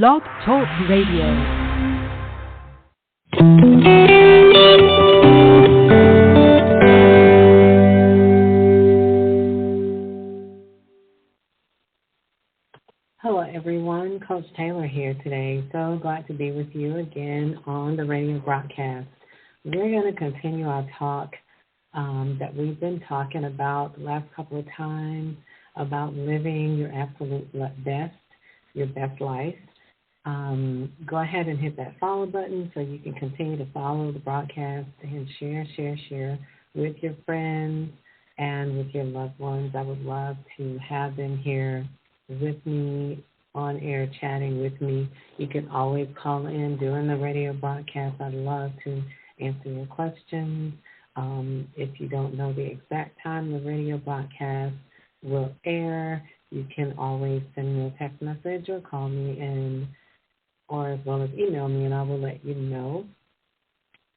Blog Talk Radio. Hello, everyone. Coach Taylor here today. So glad to be with you again on the radio broadcast. We're going to continue our talk that we've been talking about the last couple of times about living your absolute best, your best life. Go ahead and hit that follow button so you can continue to follow the broadcast and share with your friends and with your loved ones. I would love to have them here with me on air chatting with me. You can always call in during the radio broadcast. I'd love to answer your questions. If you don't know the exact time the radio broadcast will air, you can always send me a text message or call me or as well as email me, and I will let you know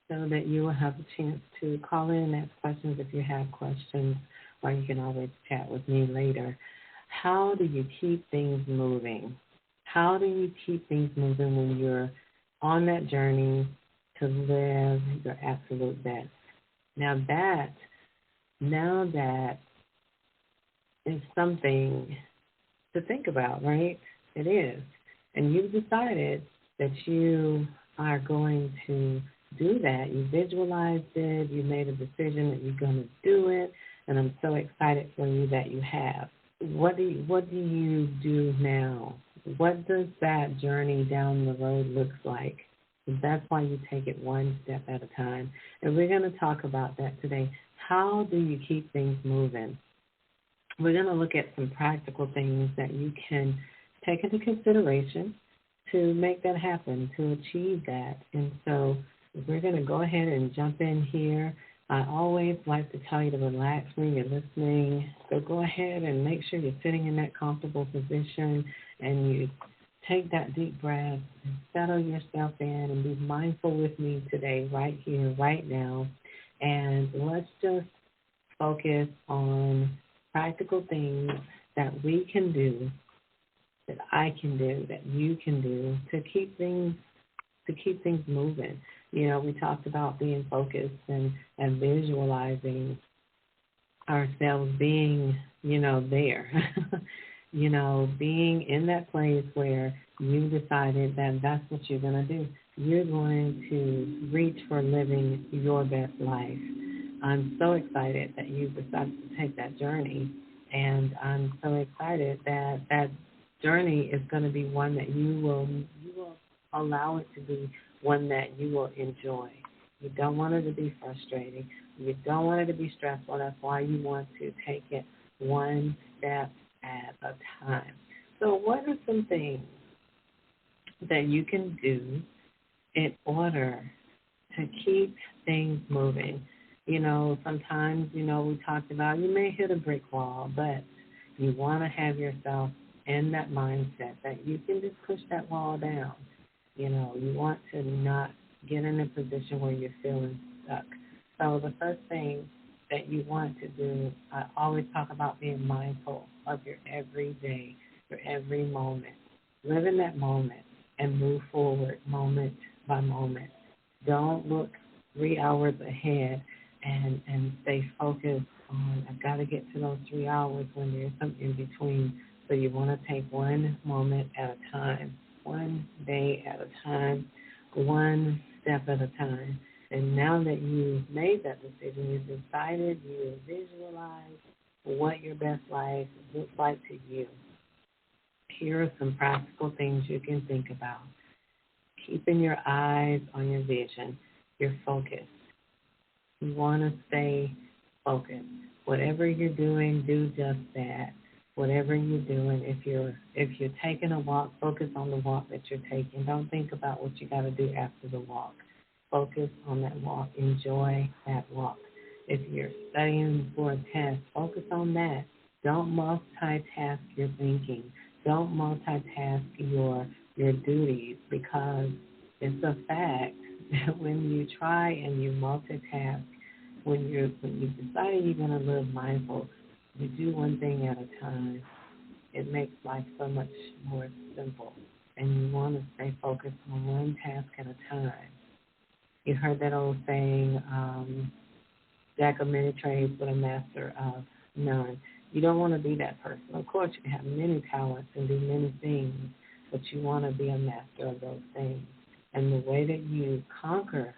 so that you will have a chance to call in and ask questions if you have questions, or you can always chat with me later. How do you keep things moving? How do you keep things moving when you're on that journey to live your absolute best? Now that is something to think about, right? It is. And you've decided that you are going to do that. You visualized it. You made a decision that you're going to do it. And I'm so excited for you that you have. What do you do now? What does that journey down the road look like? That's why you take it one step at a time. And we're going to talk about that today. How do you keep things moving? We're going to look at some practical things that you can take into consideration to make that happen, to achieve that. And so we're going to go ahead and jump in here. I always like to tell you to relax when you're listening. So go ahead and make sure you're sitting in that comfortable position and you take that deep breath and settle yourself in and be mindful with me today, right here, right now. And let's just focus on practical things that we can do, that I can do, that you can do to keep things moving. You know, we talked about being focused and visualizing ourselves being, there. Being in that place where you decided that that's what you're going to do. You're going to reach for living your best life. I'm so excited that you decided to take that journey, and I'm so excited that that journey is going to be one that you will allow it to be one that you will enjoy. You don't want it to be frustrating. You don't want it to be stressful. That's why you want to take it one step at a time. So what are some things that you can do in order to keep things moving? Sometimes, we talked about you may hit a brick wall, but you want to have yourself in that mindset that you can just push that wall down. You want to not get in a position where you're feeling stuck. So the first thing that you want to do, I always talk about being mindful of your every day, your every moment. Live in that moment and move forward moment by moment. Don't look 3 hours ahead and stay focused on, I've got to get to those 3 hours when there's something in between. So you want to take one moment at a time, one day at a time, one step at a time. And now that you've made that decision, you've decided, you visualize what your best life looks like to you. Here are some practical things you can think about. Keeping your eyes on your vision, your focus. You want to stay focused. Whatever you're doing, do just that. Whatever you're doing, if you're taking a walk, focus on the walk that you're taking. Don't think about what you got to do after the walk. Focus on that walk. Enjoy that walk. If you're studying for a test, focus on that. Don't multitask your thinking. Don't multitask your duties, because it's a fact that when you try and you multitask, when you decide you're going to live mindful, you do one thing at a time. It makes life so much more simple. and you want to stay focused on one task at a time. You heard that old saying, jack of many trades, but a master of none. You don't want to be that person. Of course, you can have many talents and do many things, but you want to be a master of those things. And the way that you conquer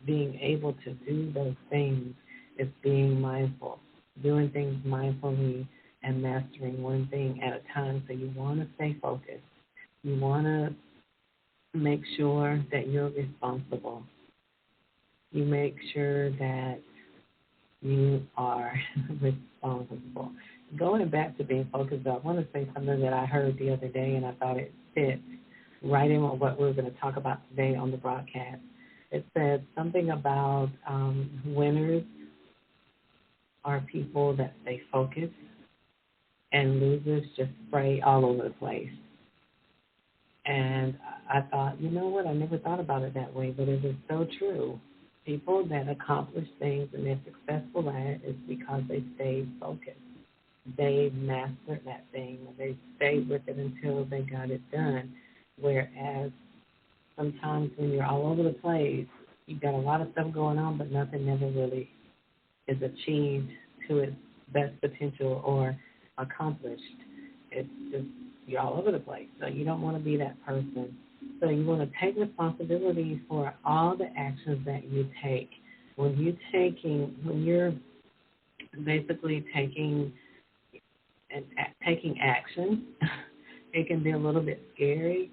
being able to do those things is being mindful, doing things mindfully and mastering one thing at a time. So you want to stay focused. You want to make sure that you're responsible. You make sure that you are responsible. Going back to being focused, I want to say something that I heard the other day, and I thought it fit right in with what we're going to talk about today on the broadcast. It said something about winners are people that stay focused, and losers just spray all over the place. And I thought, you know what, I never thought about it that way, but it is so true. People that accomplish things and they're successful at it is because they stayed focused. They mastered that thing. They stayed with it until they got it done. Whereas sometimes when you're all over the place, you've got a lot of stuff going on, but nothing never really is achieved to its best potential or accomplished. It's just you're all over the place. So you don't want to be that person. So you want to take responsibility for all the actions that you take. When you're basically taking action, it can be a little bit scary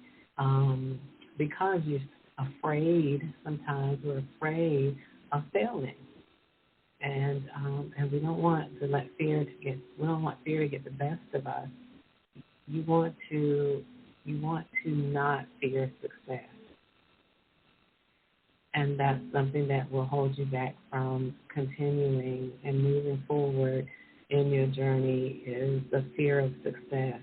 because you're afraid. Sometimes we're afraid of failing, and we don't want fear to get the best of us. You want to not fear success. And that's something that will hold you back from continuing and moving forward in your journey is the fear of success.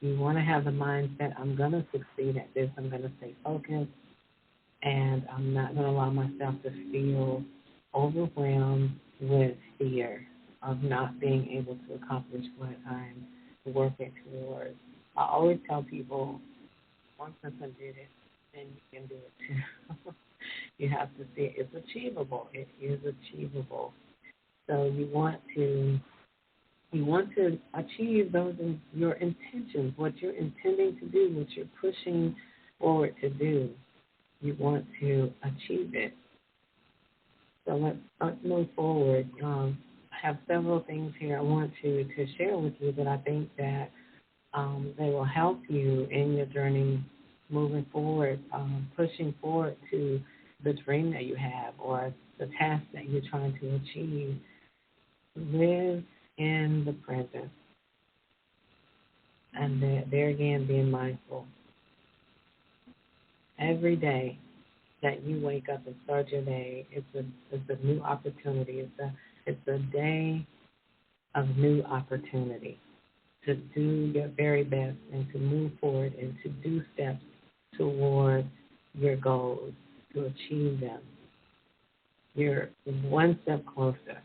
You want to have the mindset, I'm going to succeed at this, I'm going to stay focused, and I'm not going to allow myself to feel overwhelmed with fear of not being able to accomplish what I'm working towards. I always tell people, one person did it, then you can do it too. You have to see it's achievable. It is achievable. So you want to achieve those in your intentions, what you're intending to do, what you're pushing forward to do. You want to achieve it. So let's move forward. I have several things here I want to share with you that I think that they will help you in your journey moving forward, pushing forward to the dream that you have or the task that you're trying to achieve. Live in the present. And there again, being mindful. Every day that you wake up and start your day, it's a new opportunity. It's a day of new opportunity to do your very best and to move forward and to do steps toward your goals, to achieve them. You're one step closer.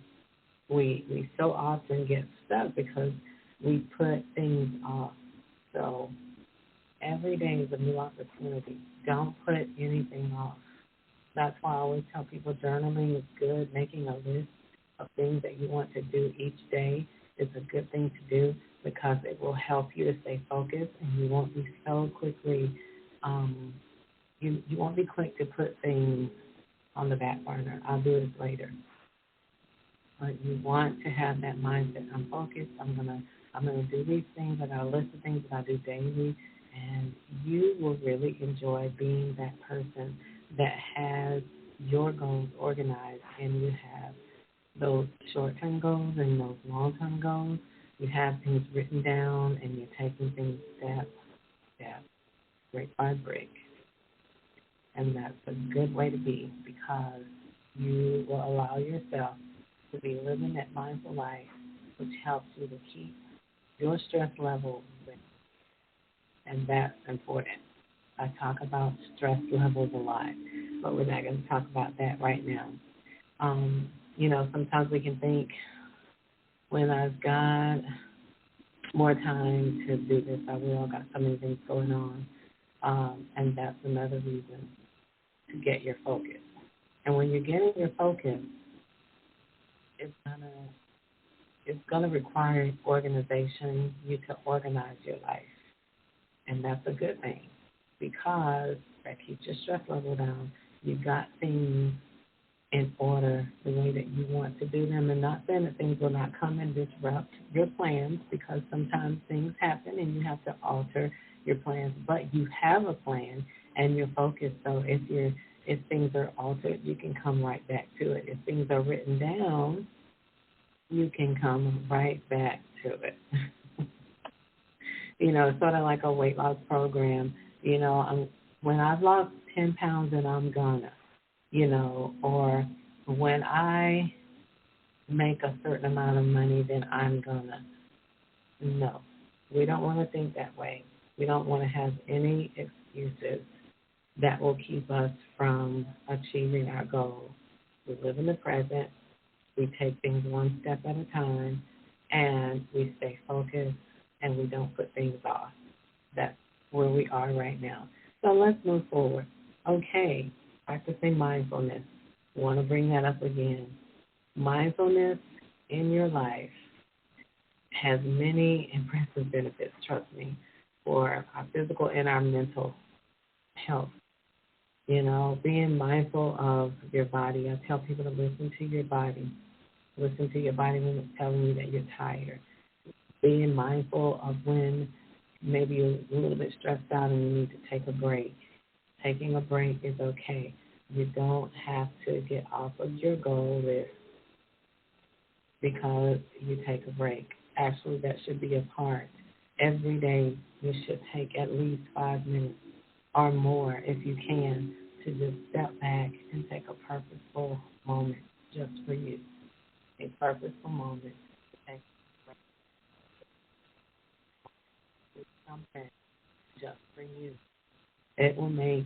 We so often get stuck because we put things off. So every day is a new opportunity. Don't put anything off. That's why I always tell people journaling is good. Making a list of things that you want to do each day is a good thing to do because it will help you to stay focused and you won't be so quickly, you won't be quick to put things on the back burner. I'll do this later. But you want to have that mindset. I'm focused. I'm gonna do these things. I got a list of things that I do daily, and you will really enjoy being that person that has your goals organized, and you have those short-term goals and those long-term goals. You have things written down, and you're taking things step by step, brick by brick. And that's a good way to be because you will allow yourself to be living that mindful life, which helps you to keep your stress level, and that's important. I talk about stress levels a lot, but we're not going to talk about that right now. Sometimes we can think when I've got more time to do this. We all got so many things going on. And that's another reason to get your focus. And when you're getting your focus, it's gonna require organization, you to organize your life. And that's a good thing because that keeps your stress level down. You've got things in order the way that you want to do them, and not saying that things will not come and disrupt your plans, because sometimes things happen and you have to alter your plans, but you have a plan and you're focused. So if things are altered, you can come right back to it. If things are written down, you can come right back to it. It's sort of like a weight loss program. When I've lost 10 pounds and I'm gonna, or when I make a certain amount of money, then I'm gonna. No, we don't want to think that way. We don't want to have any excuses that will keep us from achieving our goals. We live in the present. We take things one step at a time, and we stay focused, and we don't put things off. That's where we are right now. So let's move forward. Okay, practicing mindfulness. I want to bring that up again. Mindfulness in your life has many impressive benefits, trust me, for our physical and our mental health. Being mindful of your body. I tell people to listen to your body. Listen to your body when it's telling you that you're tired. Being mindful of when maybe you're a little bit stressed out and you need to take a break. Taking a break is okay. You don't have to get off of your goal list because you take a break. Actually, that should be a part. Every day you should take at least 5 minutes or more, if you can, to just step back and take a purposeful moment just for you. A purposeful moment to take something just for you. It will make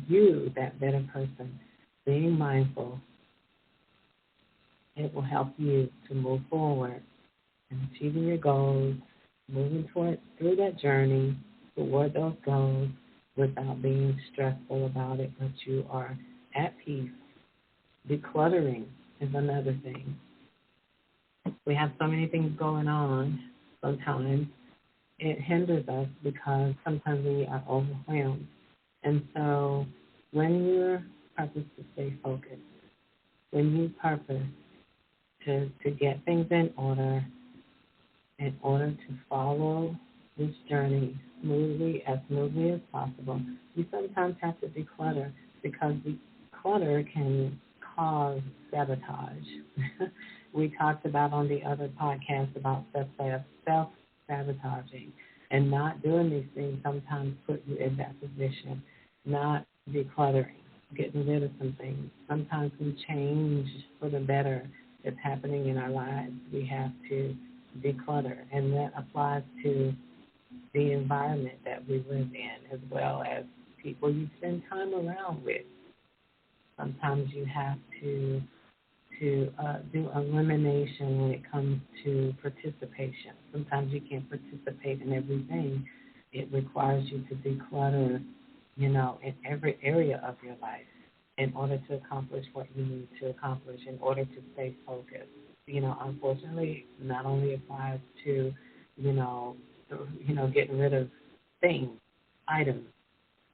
you that better person. Being mindful, it will help you to move forward and achieving your goals, moving through that journey toward those goals without being stressful about it, but you are at peace. Decluttering is another thing. We have so many things going on sometimes. It hinders us because sometimes we are overwhelmed. And so when you purpose to stay focused, when you purpose to get things in order to follow this journey as smoothly as possible, you sometimes have to declutter because declutter can cause sabotage. We talked about on the other podcast about self-sabotaging, and not doing these things sometimes put you in that position, not decluttering, getting rid of some things. Sometimes we change for the better that's happening in our lives. We have to declutter, and that applies to the environment that we live in as well as people you spend time around with. Sometimes you have to do elimination when it comes to participation. Sometimes you can't participate in everything. It requires you to declutter, in every area of your life in order to accomplish what you need to accomplish, in order to stay focused. Unfortunately, not only applies to, getting rid of things, items,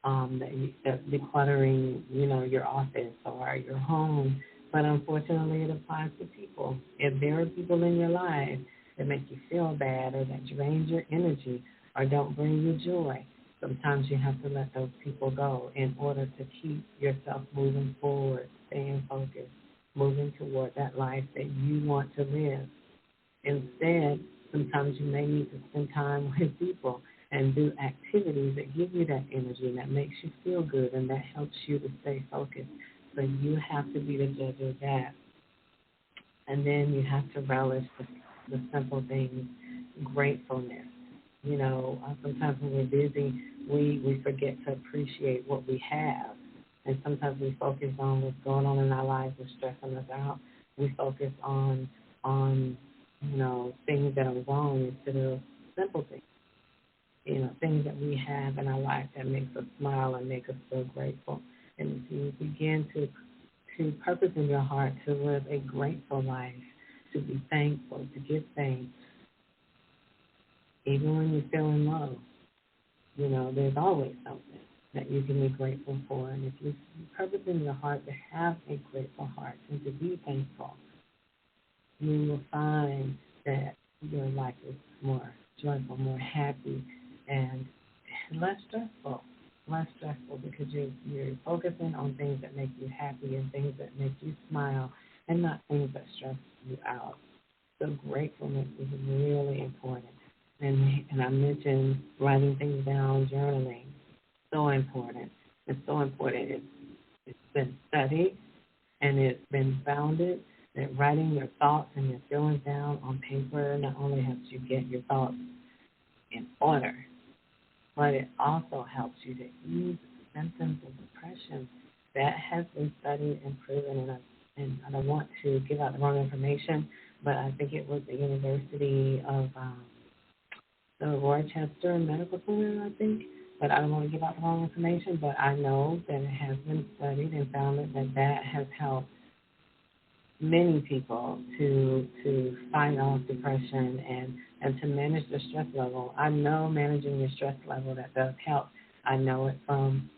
that decluttering, your office or your home, but unfortunately it applies to people. If there are people in your life that make you feel bad or that drain your energy or don't bring you joy, sometimes you have to let those people go in order to keep yourself moving forward, staying focused, moving toward that life that you want to live. Instead, sometimes you may need to spend time with people and do activities that give you that energy and that makes you feel good and that helps you to stay focused. So you have to be the judge of that. And then you have to relish the simple things, gratefulness. Sometimes when we're busy, we forget to appreciate what we have. And sometimes we focus on what's going on in our lives and stressing us out. We focus on things that are wrong instead of simple things, things that we have in our life that makes us smile and make us feel grateful. And if you begin to purpose in your heart to live a grateful life, to be thankful, to give thanks, even when you're feeling low, there's always something that you can be grateful for. And if you purpose in your heart to have a grateful heart and to be thankful, you will find that your life is more joyful, more happy, and less stressful. Less stressful because you're focusing on things that make you happy and things that make you smile and not things that stress you out. So gratefulness is really important. And I mentioned writing things down, journaling. So important. It's so important. It's been studied and it's been founded that writing your thoughts and your feelings down on paper not only helps you get your thoughts in order, but it also helps you to ease symptoms of depression. That has been studied and proven, and I don't want to give out the wrong information, but I think it was the University of the Rochester Medical Center, I think, but I don't want to give out the wrong information, but I know that it has been studied and found that has helped many people to fight off depression and to manage their stress level. I know managing your stress level, that does help. I know it from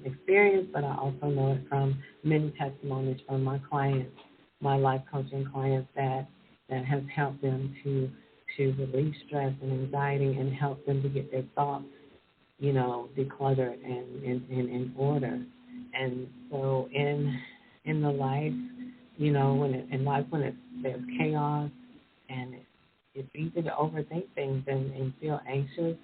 experience, but I also know it from many testimonies from my clients, my life coaching clients, that has helped them to release stress and anxiety and help them to get their thoughts, decluttered and in order. And so in the life, when there's chaos and it's easy to overthink things and feel anxious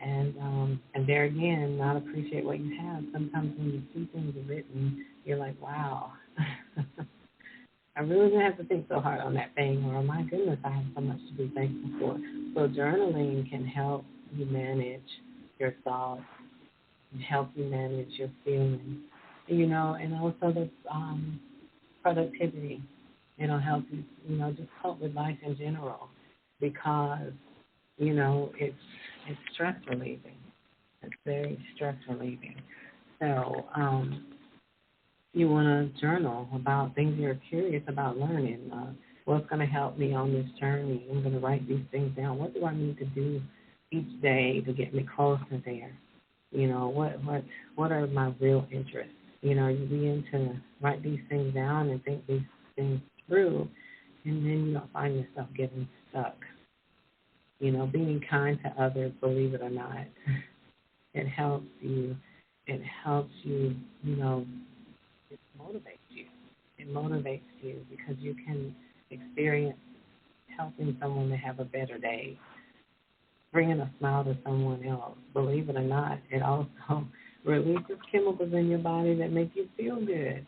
and there again, not appreciate what you have. Sometimes when you see things written, you're like, wow, I really didn't have to think so hard on that thing, or my goodness, I have so much to be thankful for. So journaling can help you manage your thoughts, help you manage your feelings, and also the productivity. It'll help you, just cope with life in general because, it's stress relieving. It's very stress relieving. So you want to journal about things you're curious about learning. What's going to help me on this journey? I'm going to write these things down. What do I need to do each day to get me closer there? What are my real interests? You begin to write these things down and think these things through, and then you don't find yourself getting stuck. Being kind to others, believe it or not, it helps you. It helps you, it motivates you. It motivates you because you can experience helping someone to have a better day, bringing a smile to someone else. Believe it or not, it also releases chemicals in your body that make you feel good.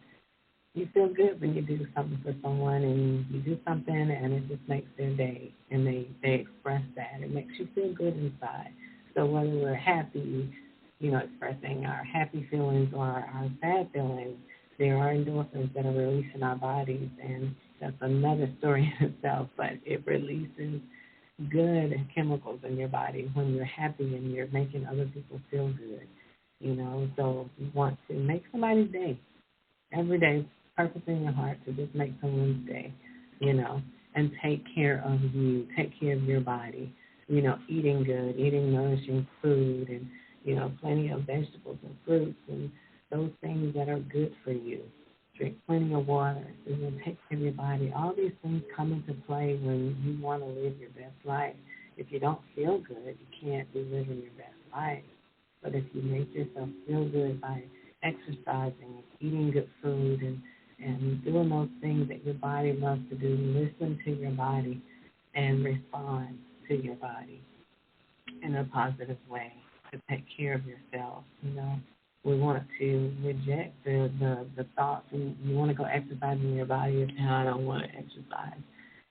You feel good when you do something for someone and you do something and it just makes their day, and they express that. It makes you feel good inside. So whether we're happy, expressing our happy feelings or our sad feelings, there are endorphins that are released in our bodies, and that's another story in itself, but it releases good chemicals in your body when you're happy and you're making other people feel good. So you want to make somebody's day every day, purpose in your heart to just make someone's day, and take care of you, take care of your body, eating good, eating nourishing food, and, plenty of vegetables and fruits and those things that are good for you. Drink plenty of water, take care of your body. All these things come into play when you want to live your best life. If you don't feel good, you can't be living your best life. But if you make yourself feel good by exercising, eating good food, and doing those things that your body loves to do, listen to your body and respond to your body in a positive way to take care of yourself. We want to reject the thoughts, and you want to go exercising your body and say, I don't want to exercise.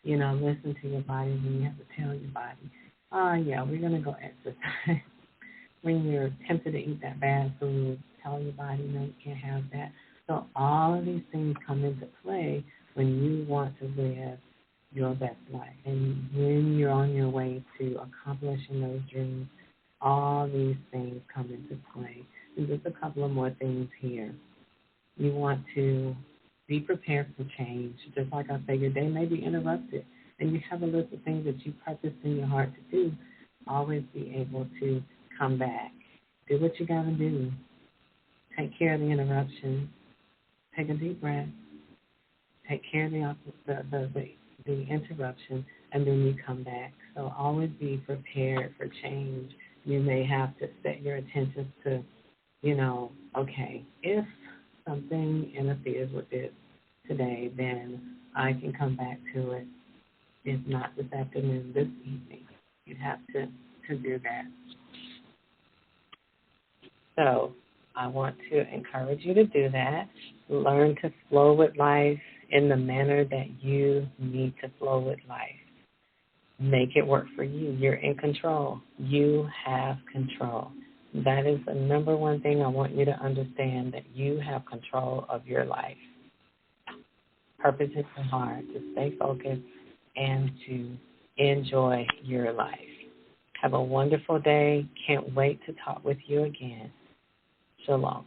Listen to your body, and you have to tell your body, yeah, we're going to go exercise. When you're tempted to eat that bad food, tell your body, no, you can't have that. So all of these things come into play when you want to live your best life. And when you're on your way to accomplishing those dreams, all these things come into play. And just a couple of more things here. You want to be prepared for change. Just like I say, your day may be interrupted, and you have a list of things that you purpose in your heart to do. Always be able to come back. Do what you got to do. Take care of the interruption. Take a deep breath. Take care of the interruption, and then you come back. So always be prepared for change. You may have to set your attention to, okay, if something interferes with it today, then I can come back to it. If not this afternoon, this evening. You have to do that. So I want to encourage you to do that. Learn to flow with life in the manner that you need to flow with life. Make it work for you. You're in control. You have control. That is the number one thing I want you to understand, that you have control of your life. Purpose is so hard to stay focused and to enjoy your life. Have a wonderful day. Can't wait to talk with you again. Shalom.